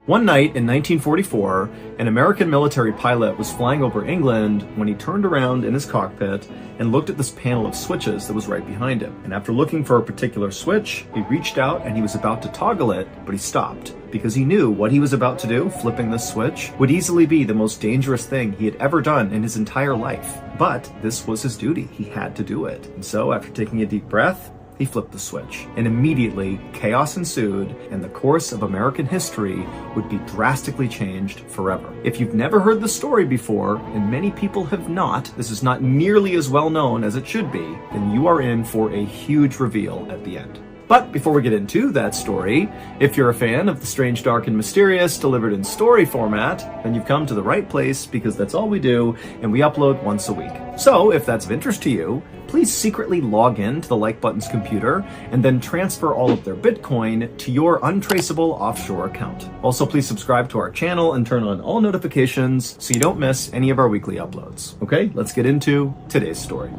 One night in 1944, an American military pilot was flying over England when he turned around in his cockpit and looked at this panel of switches that was right behind him. And after looking for a particular switch, he reached out and he was about to toggle it, but he stopped because he knew what he was about to do, flipping this switch, would easily be the most dangerous thing he had ever done in his entire life. But this was his duty. He had to do it. And so after taking a deep breath, he flipped the switch, and immediately chaos ensued, and the course of American history would be drastically changed forever. If you've never heard the story before, and many people have not, this is not nearly as well known as it should be, then you are in for a huge reveal at the end. But before we get into that story, if you're a fan of the strange, dark, and mysterious delivered in story format, then you've come to the right place because that's all we do, and we upload once a week. So if that's of interest to you, please secretly log in to the Like Button's computer and then transfer all of their Bitcoin to your untraceable offshore account. Also, please subscribe to our channel and turn on all notifications so you don't miss any of our weekly uploads. Okay, let's get into today's story.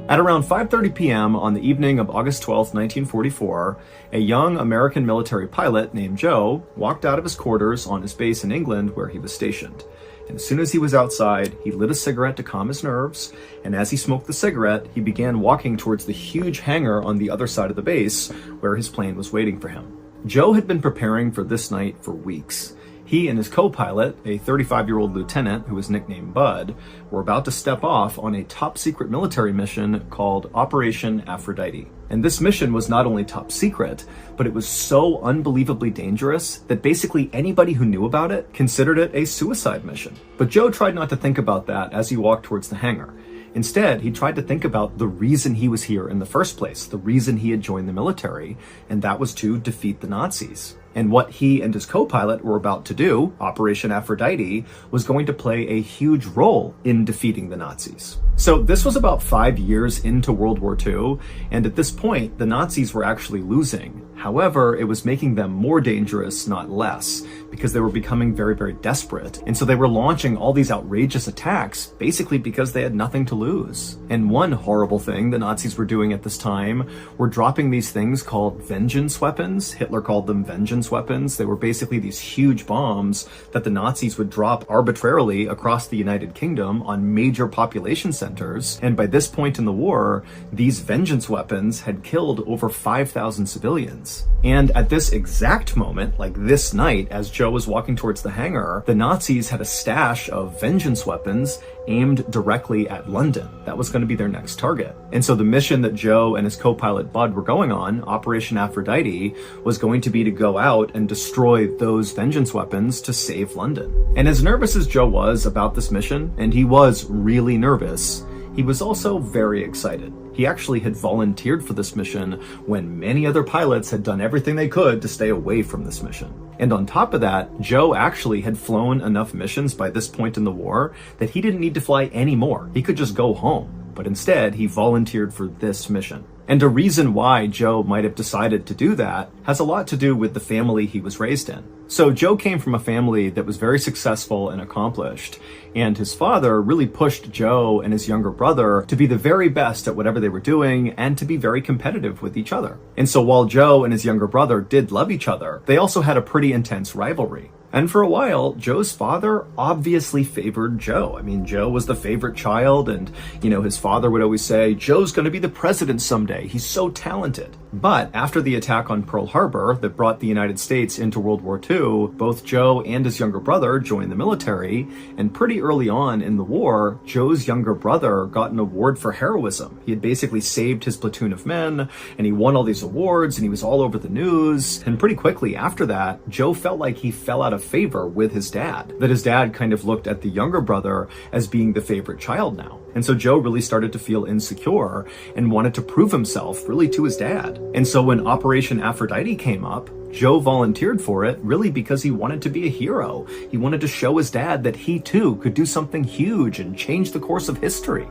At around 5:30 p.m. on the evening of August 12, 1944, a young American military pilot named Joe walked out of his quarters on his base in England where he was stationed. And as soon as he was outside, he lit a cigarette to calm his nerves, and as he smoked the cigarette, he began walking towards the huge hangar on the other side of the base where his plane was waiting for him. Joe had been preparing for this night for weeks. He and his co-pilot, a 35-year-old lieutenant who was nicknamed Bud, were about to step off on a top-secret military mission called Operation Aphrodite. And this mission was not only top secret, but it was so unbelievably dangerous that basically anybody who knew about it considered it a suicide mission. But Joe tried not to think about that as he walked towards the hangar. Instead, he tried to think about the reason he was here in the first place, the reason he had joined the military, and that was to defeat the Nazis. And what he and his co-pilot were about to do, Operation Aphrodite, was going to play a huge role in defeating the Nazis. So this was about 5 years into World War II, and at this point, the Nazis were actually losing. However, it was making them more dangerous, not less, because they were becoming very, very desperate. And so they were launching all these outrageous attacks, basically because they had nothing to lose. And one horrible thing the Nazis were doing at this time were dropping these things called vengeance weapons. Hitler called them vengeance weapons. They were basically these huge bombs that the Nazis would drop arbitrarily across the United Kingdom on major population centers. And by this point in the war, these vengeance weapons had killed over 5,000 civilians. And at this exact moment, like this night, as Joe was walking towards the hangar, the Nazis had a stash of vengeance weapons aimed directly at London. That was going to be their next target. And so the mission that Joe and his co-pilot Bud were going on, Operation Aphrodite, was going to be to go out and destroy those vengeance weapons to save London. And as nervous as Joe was about this mission, and he was really nervous, he was also very excited. He actually had volunteered for this mission when many other pilots had done everything they could to stay away from this mission. And on top of that, Joe actually had flown enough missions by this point in the war that he didn't need to fly anymore. He could just go home. But instead, he volunteered for this mission. And a reason why Joe might have decided to do that has a lot to do with the family he was raised in. So Joe came from a family that was very successful and accomplished, and his father really pushed Joe and his younger brother to be the very best at whatever they were doing and to be very competitive with each other. And so while Joe and his younger brother did love each other, they also had a pretty intense rivalry. And for a while, Joe's father obviously favored Joe. I mean, Joe was the favorite child, and, his father would always say, Joe's going to be the president someday. He's so talented. But after the attack on Pearl Harbor that brought the United States into World War II, both Joe and his younger brother joined the military, and pretty early on in the war, Joe's younger brother got an award for heroism. He had basically saved his platoon of men, and he won all these awards, and he was all over the news. And pretty quickly after that, Joe felt like he fell out of favor with his dad, that his dad kind of looked at the younger brother as being the favorite child now. And so Joe really started to feel insecure and wanted to prove himself really to his dad. And so when Operation Aphrodite came up, Joe volunteered for it really because he wanted to be a hero. He wanted to show his dad that he too could do something huge and change the course of history.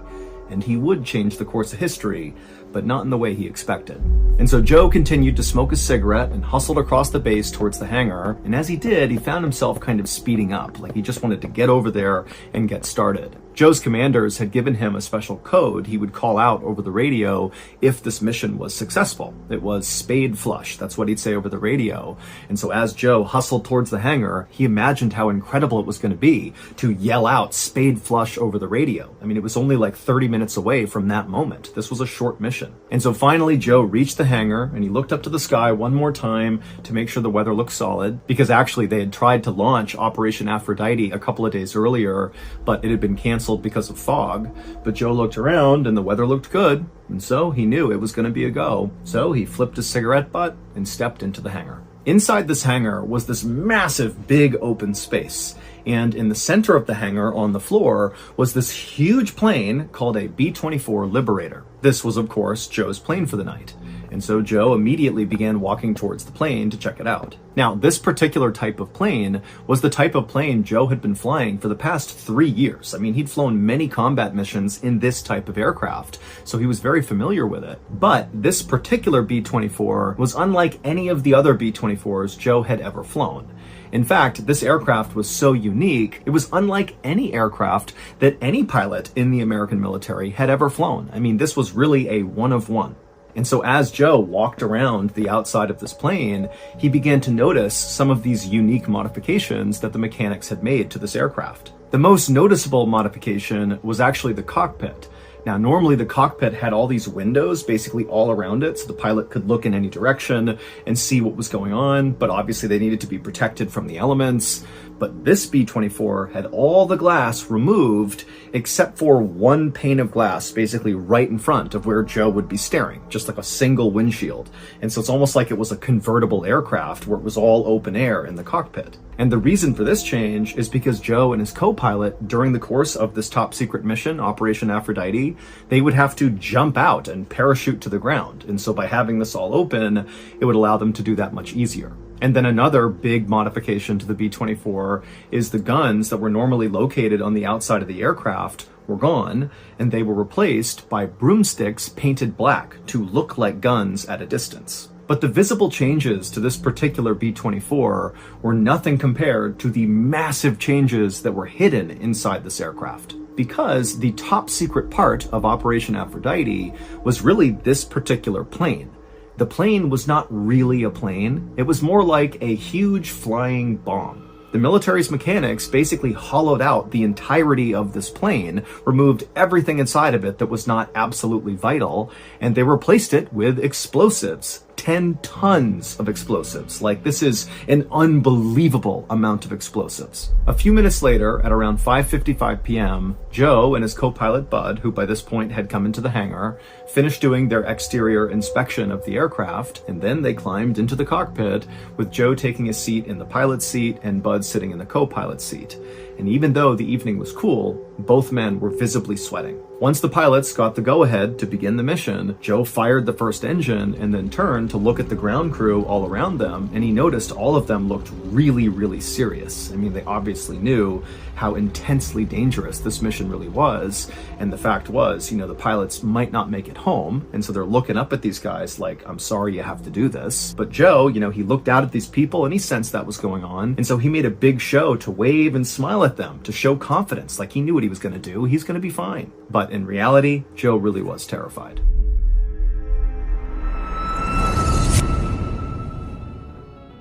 And he would change the course of history but not in the way he expected. And so Joe continued to smoke a cigarette and hustled across the base towards the hangar, and as he did, he found himself kind of speeding up, like he just wanted to get over there and get started. Joe's commanders had given him a special code he would call out over the radio if this mission was successful. It was spade flush. That's what he'd say over the radio. And so as Joe hustled towards the hangar, he imagined how incredible it was going to be to yell out spade flush over the radio. I mean, it was only like 30 minutes away from that moment. This was a short mission. And so finally Joe reached the hangar and he looked up to the sky one more time to make sure the weather looked solid, because actually they had tried to launch Operation Aphrodite a couple of days earlier, but it had been canceled because of fog. But Joe looked around and the weather looked good, and so he knew it was going to be a go. So he flipped his cigarette butt and stepped into the hangar. Inside this hangar was this massive big open space, and in the center of the hangar on the floor was this huge plane called a B-24 Liberator. This was of course Joe's plane for the night. And so Joe immediately began walking towards the plane to check it out. Now, this particular type of plane was the type of plane Joe had been flying for the past 3 years. I mean, he'd flown many combat missions in this type of aircraft, so he was very familiar with it. But this particular B-24 was unlike any of the other B-24s Joe had ever flown. In fact, this aircraft was so unique, it was unlike any aircraft that any pilot in the American military had ever flown. I mean, this was really a one of one. And so as Joe walked around the outside of this plane, he began to notice some of these unique modifications that the mechanics had made to this aircraft. The most noticeable modification was actually the cockpit. Now, normally the cockpit had all these windows basically all around it, so the pilot could look in any direction and see what was going on, but obviously they needed to be protected from the elements. But this B-24 had all the glass removed except for one pane of glass basically right in front of where Joe would be staring, just like a single windshield. And so it's almost like it was a convertible aircraft where it was all open air in the cockpit. And the reason for this change is because Joe and his co-pilot, during the course of this top secret mission, Operation Aphrodite, they would have to jump out and parachute to the ground. And so by having this all open, it would allow them to do that much easier. And then another big modification to the B-24 is the guns that were normally located on the outside of the aircraft were gone, and they were replaced by broomsticks painted black to look like guns at a distance. But the visible changes to this particular B-24 were nothing compared to the massive changes that were hidden inside this aircraft. Because the top secret part of Operation Aphrodite was really this particular plane. The plane was not really a plane, it was more like a huge flying bomb. The military's mechanics basically hollowed out the entirety of this plane, removed everything inside of it that was not absolutely vital, and they replaced it with explosives. 10 tons of explosives. Like, this is an unbelievable amount of explosives. A few minutes later, at around 5:55 p.m., Joe and his co-pilot Bud, who by this point had come into the hangar, finished doing their exterior inspection of the aircraft, and then they climbed into the cockpit, with Joe taking a seat in the pilot's seat and Bud sitting in the co-pilot's seat. And even though the evening was cool, both men were visibly sweating. Once the pilots got the go-ahead to begin the mission, Joe fired the first engine and then turned to look at the ground crew all around them, and he noticed all of them looked really, really serious. I mean, they obviously knew how intensely dangerous this mission really was, and the fact was, the pilots might not make it home, and so they're looking up at these guys like, I'm sorry you have to do this. But Joe, he looked out at these people and he sensed that was going on, and so he made a big show to wave and smile at them, to show confidence, like he knew what he was going to do, he's going to be fine. But in reality, Joe really was terrified.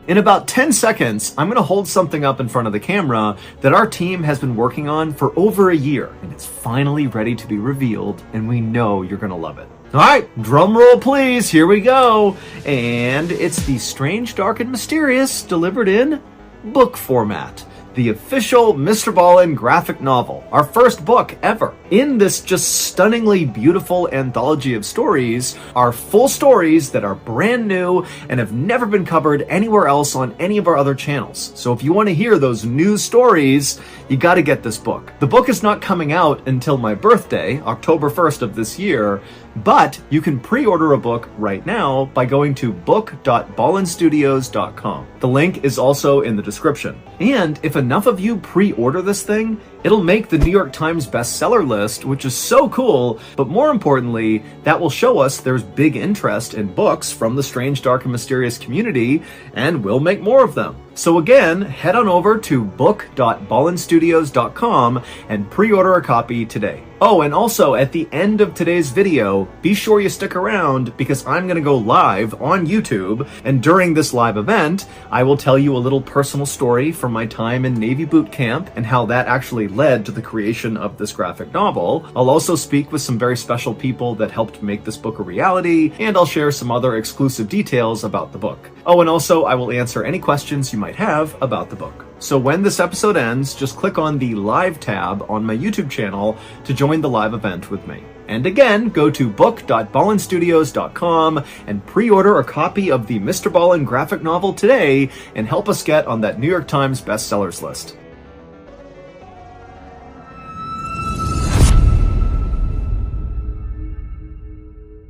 In about 10 seconds, I'm going to hold something up in front of the camera that our team has been working on for over a year, and it's finally ready to be revealed, and we know you're going to love it. All right, drum roll please, here we go. And it's the Strange, Dark, and Mysterious delivered in book format. The official Mr. Ballin graphic novel, our first book ever. In this just stunningly beautiful anthology of stories are full stories that are brand new and have never been covered anywhere else on any of our other channels. So if you want to hear those new stories, you got to get this book. The book is not coming out until my birthday, October 1st of this year. But you can pre-order a book right now by going to book.ballenstudios.com. The link is also in the description. And if enough of you pre-order this thing, it'll make the New York Times bestseller list, which is so cool, but more importantly, that will show us there's big interest in books from the strange, dark, and mysterious community, and we'll make more of them. So again, head on over to book.ballenstudios.com and pre-order a copy today. Oh, and also at the end of today's video, be sure you stick around because I'm going to go live on YouTube, and during this live event, I will tell you a little personal story from my time in Navy boot camp and how that actually led to the creation of this graphic novel. I'll also speak with some very special people that helped make this book a reality, and I'll share some other exclusive details about the book. Oh, and also I will answer any questions you might have about the book. So when this episode ends, just click on the Live tab on my YouTube channel to join the live event with me. And again, go to book.ballenstudios.com and pre-order a copy of the Mr. Ballen graphic novel today and help us get on that New York Times bestsellers list.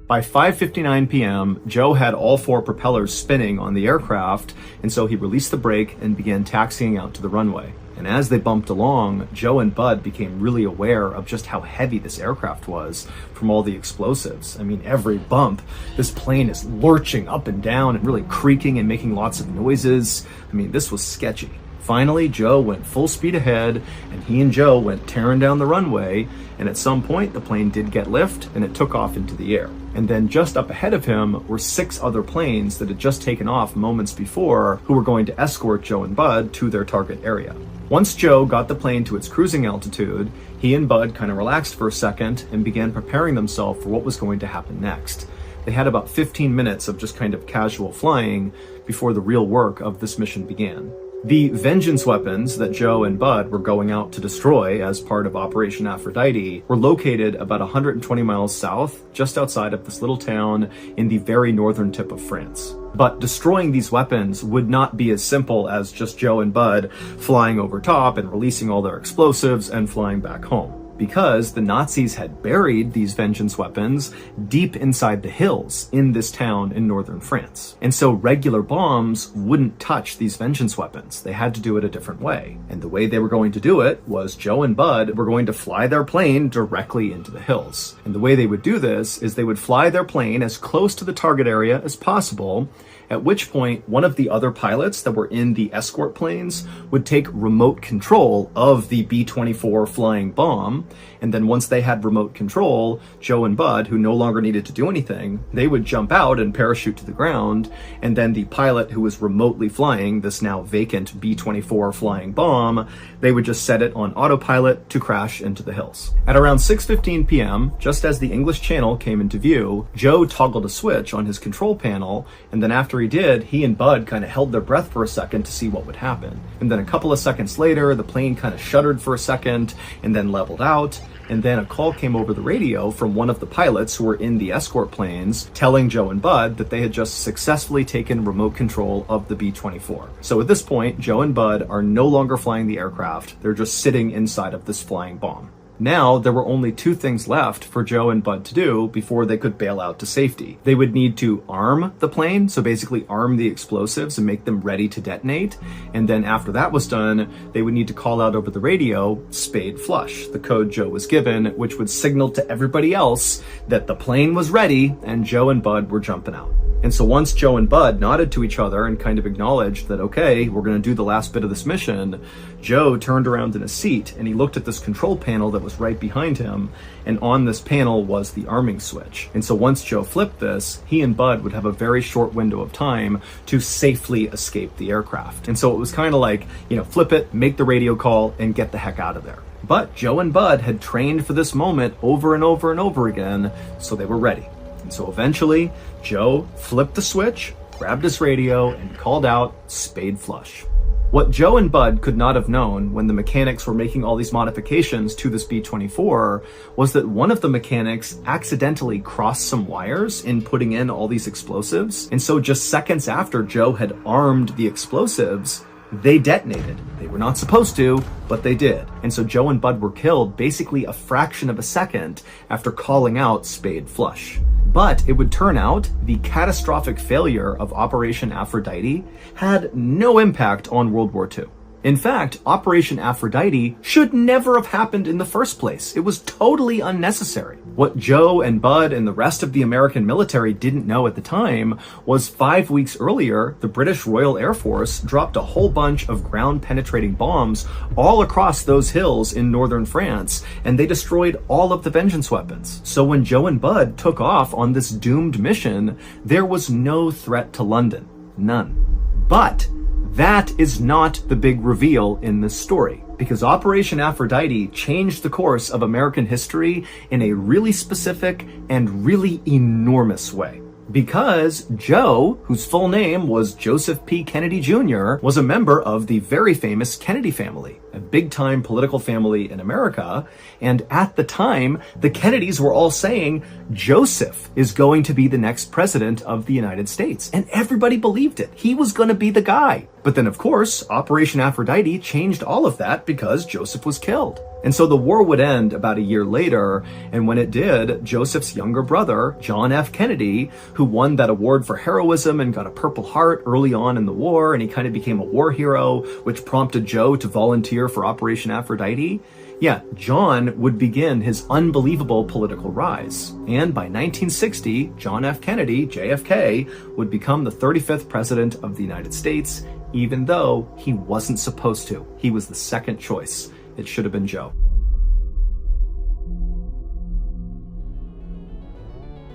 By 5:59 p.m., Joe had all 4 propellers spinning on the aircraft, and so he released the brake and began taxiing out to the runway. And as they bumped along, Joe and Bud became really aware of just how heavy this aircraft was from all the explosives. I mean, every bump, this plane is lurching up and down and really creaking and making lots of noises. I mean, this was sketchy. Finally, Joe went full speed ahead, and he and Joe went tearing down the runway, and at some point, the plane did get lift, and it took off into the air. And then just up ahead of him were 6 other planes that had just taken off moments before, who were going to escort Joe and Bud to their target area. Once Joe got the plane to its cruising altitude, he and Bud kind of relaxed for a second and began preparing themselves for what was going to happen next. They had about 15 minutes of just kind of casual flying before the real work of this mission began. The vengeance weapons that Joe and Bud were going out to destroy as part of Operation Aphrodite were located about 120 miles south, just outside of this little town in the very northern tip of France. But destroying these weapons would not be as simple as just Joe and Bud flying over top and releasing all their explosives and flying back home, because the Nazis had buried these vengeance weapons deep inside the hills in this town in northern France. And so regular bombs wouldn't touch these vengeance weapons. They had to do it a different way. And the way they were going to do it was Joe and Bud were going to fly their plane directly into the hills. And the way they would do this is they would fly their plane as close to the target area as possible, at which point one of the other pilots that were in the escort planes would take remote control of the B-24 flying bomb. And then once they had remote control, Joe and Bud, who no longer needed to do anything, they would jump out and parachute to the ground. And then the pilot who was remotely flying this now vacant B-24 flying bomb, they would just set it on autopilot to crash into the hills. At around 6:15 p.m., just as the English Channel came into view, Joe toggled a switch on his control panel, and then after he did, he and Bud kind of held their breath for a second to see what would happen. And then a couple of seconds later, the plane kind of shuddered for a second and then leveled out. And then a call came over the radio from one of the pilots who were in the escort planes telling Joe and Bud that they had just successfully taken remote control of the B-24. So at this point, Joe and Bud are no longer flying the aircraft. They're just sitting inside of this flying bomb. Now, there were only 2 things left for Joe and Bud to do before they could bail out to safety. They would need to arm the plane, so basically arm the explosives and make them ready to detonate. And then after that was done, they would need to call out over the radio, spade flush, the code Joe was given, which would signal to everybody else that the plane was ready and Joe and Bud were jumping out. And so once Joe and Bud nodded to each other and kind of acknowledged that, okay, we're going to do the last bit of this mission, Joe turned around in his seat and he looked at this control panel that was right behind him, and on this panel was the arming switch. And so once Joe flipped this, he and Bud would have a very short window of time to safely escape the aircraft. And so it was kind of like, flip it, make the radio call, and get the heck out of there. But Joe and Bud had trained for this moment over and over and over again, so they were ready. And so eventually, Joe flipped the switch, grabbed his radio, and called out, spade flush. What Joe and Bud could not have known when the mechanics were making all these modifications to this B-24 was that one of the mechanics accidentally crossed some wires in putting in all these explosives. And so just seconds after Joe had armed the explosives, They detonated. They were not supposed to, but they did. And so Joe and Bud were killed basically a fraction of a second after calling out Spade Flush. But it would turn out the catastrophic failure of Operation Aphrodite had no impact on World War II. In fact, Operation Aphrodite should never have happened in the first place. It was totally unnecessary. What Joe and Bud and the rest of the American military didn't know at the time was 5 weeks earlier, the British Royal Air Force dropped a whole bunch of ground-penetrating bombs all across those hills in northern France, and they destroyed all of the vengeance weapons. So when Joe and Bud took off on this doomed mission, there was no threat to London. None. But that is not the big reveal in this story, because Operation Aphrodite changed the course of American history in a really specific and really enormous way. Because Joe, whose full name was Joseph P. Kennedy Jr., was a member of the very famous Kennedy family, a big-time political family in America, and at the time, the Kennedys were all saying Joseph is going to be the next president of the United States, and everybody believed it. He was going to be the guy. But then, of course, Operation Aphrodite changed all of that because Joseph was killed. And so the war would end about a year later, and when it did, Joseph's younger brother, John F. Kennedy, who won that award for heroism and got a Purple Heart early on in the war, and he kind of became a war hero, which prompted Joe to volunteer for Operation Aphrodite. Yeah, John would begin his unbelievable political rise. And by 1960, John F. Kennedy, JFK, would become the 35th president of the United States, even though he wasn't supposed to. He was the second choice. It should have been Joe.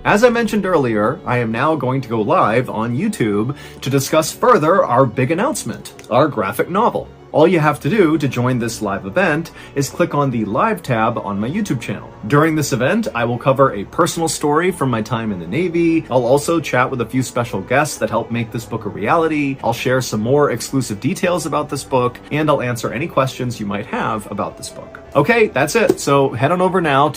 As I mentioned earlier, I am now going to go live on YouTube to discuss further our big announcement, our graphic novel. All you have to do to join this live event is click on the Live tab on my YouTube channel. During this event, I will cover a personal story from my time in the Navy. I'll also chat with a few special guests that helped make this book a reality. I'll share some more exclusive details about this book, and I'll answer any questions you might have about this book. Okay, that's it. So head on over now to